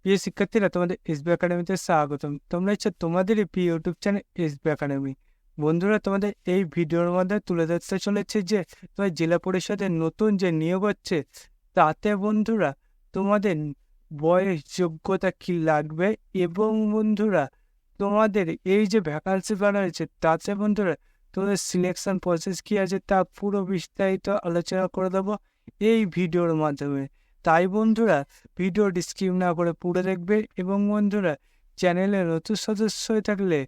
প্রিয় শিক্ষার্থীরা, তোমাদের এসবি একাডেমিতে স্বাগতম। তোমরা হচ্ছে তোমাদেরই প্রিয় ইউটিউব চ্যানেল এসবি একাডেমি। বন্ধুরা, তোমাদের এই ভিডিওর মধ্যে তুলে ধরতে চলেছে যে তোমার জেলা পরিষদের নতুন যে নিয়োগ হচ্ছে, তাতে বন্ধুরা তোমাদের বয়স যোগ্যতা কি লাগবে, এবং বন্ধুরা তোমাদের এই যে ভ্যাকান্সি বার হয়েছে তাতে বন্ধুরা তোমাদের সিলেকশন প্রসেস কি আছে তা পুরো বিস্তারিত আলোচনা করে দেবো এই ভিডিওর মাধ্যমে। তাই বন্ধুরা ভিডিওটি স্কিপ না করে পুরো দেখবে, এবং বন্ধুরা চ্যানেলে নতুন সদস্য হয়ে থাকলে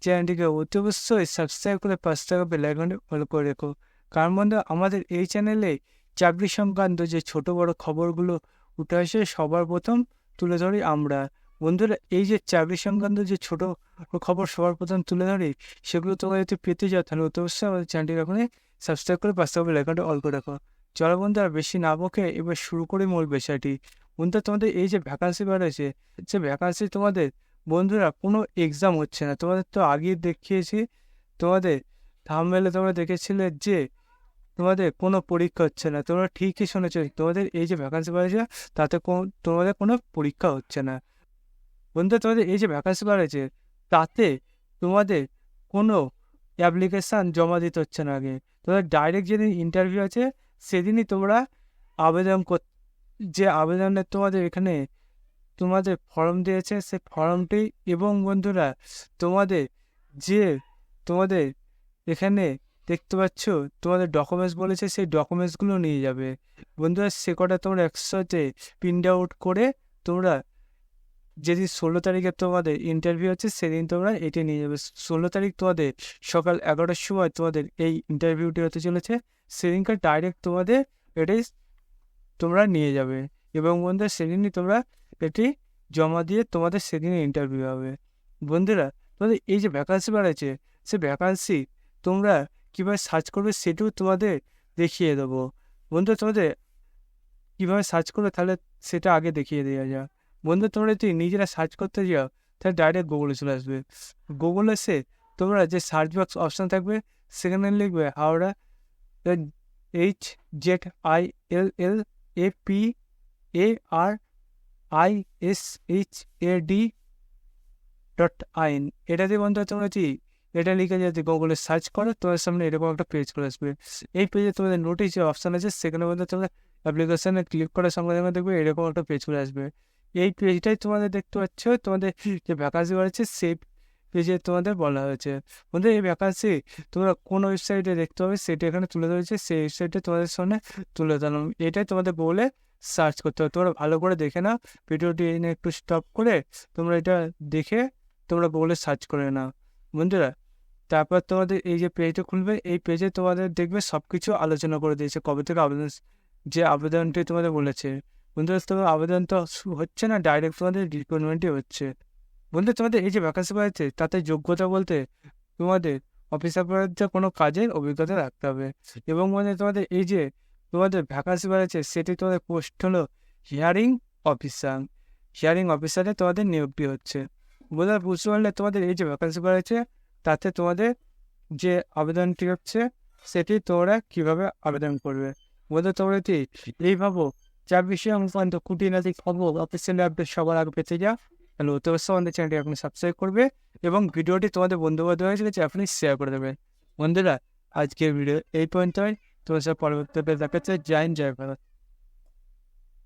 চ্যানেলটিকে অতি অবশ্যই সাবস্ক্রাইব করে পাশে থাকা বেল আইকনটি অল করে রেখো। কারণ বন্ধু, আমাদের এই চ্যানেলে চাকরি সংক্রান্ত যে ছোট বড় খবরগুলো উঠে আসে সবার প্রথম তুলে ধরি আমরা। বন্ধুরা, এই যে চাকরি সংক্রান্ত যে ছোট খবর সবার প্রথম তুলে ধরি, সেগুলো তোমরা যদি পেতে যাও তাহলে অতি অবশ্যই আমাদের চ্যানেলটি এখনই সাবস্ক্রাইব করে পাশে থাকা বেল আইকনটি অল করে রাখো। চলো বন্ধুরা, বেশি না বকে এবার শুরু করি মূল বিষয়টি। বন্ধুরা, তোমাদের এই যে ভ্যাকান্সি বার হয়েছে, সে ভ্যাকান্সি তোমাদের বন্ধুরা কোনো এক্সাম হচ্ছে না। তোমাদের তো আগেই দেখিয়েছি, তোমাদের থাম্বনেইলে তোমরা দেখেছিলে যে তোমাদের কোনো পরীক্ষা হচ্ছে না। তোমরা ঠিকই শুনেছো, তোমাদের এই যে ভ্যাকান্সি বার হয়েছে তাতে তোমাদের কোনো পরীক্ষা হচ্ছে না। বন্ধুরা, তোমাদের এই যে ভ্যাকান্সি বার হয়েছে তাতে তোমাদের কোনো অ্যাপ্লিকেশান জমা দিতে হচ্ছে না। আগে তোমাদের ডাইরেক্ট যেদিন ইন্টারভিউ আছে সেদিনই তোমরা আবেদন যে আবেদনের তোমাদের এখানে তোমাদের ফর্ম দিয়েছে সে ফর্মটি, এবং বন্ধুরা তোমাদের যে তোমাদের এখানে দেখতে পাচ্ছ তোমাদের ডকুমেন্টস বলেছে, সেই ডকুমেন্টসগুলো নিয়ে যাবে। বন্ধুরা, সে কটা তোমরা একসাথে প্রিন্ট আউট করে তোমরা যেদিন 16 তারিখে তোমাদের ইন্টারভিউ আছে সেদিন তোমরা এটি নিয়ে যাবে। 16 তারিখ তোমাদের সকাল 11টার সময় তোমাদের এই ইন্টারভিউটি হতে চলেছে। সেদিনকার ডাইরেক্ট তোমাদের এটি তোমরা নিয়ে যাবে, এবং বন্ধুরা সেদিনই তোমরা এটি জমা দিয়ে তোমাদের সেদিনে ইন্টারভিউ হবে। বন্ধুরা, তোমাদের এই যে ভ্যাকান্সি বাড়াচ্ছে, সে ভ্যাকান্সি তোমরা কীভাবে সার্চ করবে সেটিও তোমাদের দেখিয়ে দেবো। বন্ধুরা, তোমাদের কীভাবে সার্চ করবে তাহলে সেটা আগে দেখিয়ে দেওয়া যাক। বন্ধু, তোমরা যদি নিজেরা সার্চ করতে যাও তাহলে ডাইরেক্ট গুগলে চলে আসবে। গুগলে এসে তোমরা যে সার্চ বক্স অপশান থাকবে সেখানে লিখবে হাওড়া HZAPARISHAD.IN। এটা দিয়ে বন্ধুরা তোমরা কি এটা লিখে যদি গুগলে সার্চ করো তোমার সামনে এরকম একটা পেজ করে আসবে। এই পেজে তোমাদের নোটিশ যে অপশান আছে সেখানে বন্ধু তোমরা অ্যাপ্লিকেশানে ক্লিক করার সঙ্গে সঙ্গে দেখবে এরকম একটা পেজ করে আসবে। এই পেজটাই তোমাদের দেখতে পাচ্ছ, তোমাদের যে ভ্যাকান্সি বাড়ছে সেই পেজে তোমাদের বলা হয়েছে। বন্ধু, এই ভ্যাকান্সি তোমরা কোন ওয়েবসাইটে দেখতে হবে সেটা এখানে তুলে ধরেছে, সেই ওয়েবসাইটে তোমাদের সামনে তুলে ধরলাম। এটাই তোমাদের গুগলে সার্চ করতে হবে। তোমরা ভালো করে দেখে নাও, ভিডিওটি এনে একটু স্টপ করে তোমরা এটা দেখে তোমরা গুগলে সার্চ করে নাও। বন্ধুরা, তারপর তোমাদের এই যে পেজটা খুলবে, এই পেজে তোমাদের দেখবে সব কিছু আলোচনা করে দিয়েছে, কবে থেকে আবেদন, যে আবেদনটি তোমাদের বলেছে। বন্ধুরা, তোমার আবেদন তো হচ্ছে না, ডাইরেক্ট তোমাদের রিক্রুটমেন্টই হচ্ছে। বন্ধু, তোমাদের এই যে ভ্যাকান্সি পাচ্ছে তাতে যোগ্যতা বলতে তোমাদের অফিসার পর্যায়ে কোনো কাজের অভিজ্ঞতা রাখতে হবে, এবং মানে তোমাদের এই যে তোমাদের ভ্যাকান্সি বাড়াচ্ছে সেটি তোমাদের পোস্ট হলো হিয়ারিং অফিসার। হিয়ারিং অফিসারে তোমাদের নিয়োগটি হচ্ছে। বন্ধুরা, বুঝতে পারলে তোমাদের এই যে ভ্যাকান্সি বাড়াচ্ছে তাতে তোমাদের যে আবেদনটি হচ্ছে সেটি তোমরা কীভাবে আবেদন করবে। বন্ধু, তোমরা কি এই ভাবো চাকরি সংক্রান্ত খুঁটিনাটি খবর অফিসিয়াল আপডেট সবার আগে পেতে যাও, তাহলে অতি অবশ্যই আমাদের চ্যানেলটি আপনি সাবস্ক্রাইব করবে, এবং ভিডিওটি তোমাদের বন্ধু বান্ধব হয়েছে আপনি শেয়ার করে দেবেন। বন্ধুরা, আজকের ভিডিও এই পর্যন্তই। তোমার সাথে পরবর্তীতে দেখাচ্ছে। জয় হিন্দ, জয় ভারত।